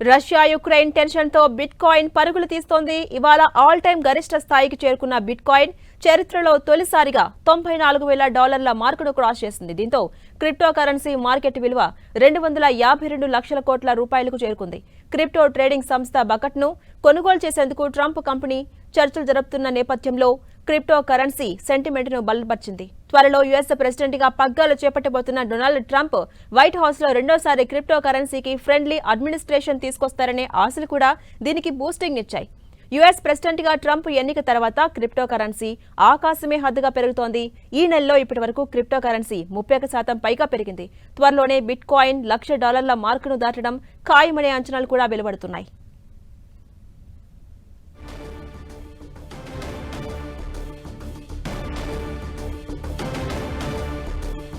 Russia Ukraine tension తో bit coin పరుగులు తీస్తోంది. ఇవాళ ఆల్ టైమ్ గరిష్ట స్థాయికి చేరుకున్న బిట్ కాయిన్ చరిత్రలో తొలిసారిగా $94,000 మార్కును క్రాస్ చేసింది. దీంతో క్రిప్టో కరెన్సీ మార్కెట్ విలువ 252 లక్షల కోట్ల రూపాయలకు చేరుకుంది. క్రిప్టో ట్రేడింగ్ సంస్థ బకట్ను కొనుగోలు చేసేందుకు ట్రంప్ కంపెనీ చర్చలు జరుపుతున్న నేపథ్యంలో క్రిప్టో కరెన్సీ సెంటిమెంట్ ను బలపరిచింది. త్వరలో యుఎస్ ప్రెసిడెంట్ గా పగ్గాలు చేపట్టబోతున్న డొనాల్డ్ ట్రంప్ వైట్ హౌస్ లో రెండోసారి క్రిప్టో కరెన్సీకి ఫ్రెండ్లీ అడ్మినిస్ట్రేషన్ తీసుకొస్తారనే ఆశలు కూడా దీనికి బూస్టింగ్ ఇచ్చాయి. యుఎస్ ప్రెసిడెంట్ గా ట్రంప్ ఎన్నిక తర్వాత క్రిప్టో కరెన్సీ ఆకాశమే హద్దుగా పెరుగుతోంది. ఈ నెలలో ఇప్పటి వరకు క్రిప్టో కరెన్సీ 31% పైగా పెరిగింది. త్వరలోనే బిట్ కాయిన్ $1,00,000 మార్కును దాటడం ఖాయమనే అంచనాలు కూడా వెలువడుతున్నాయి.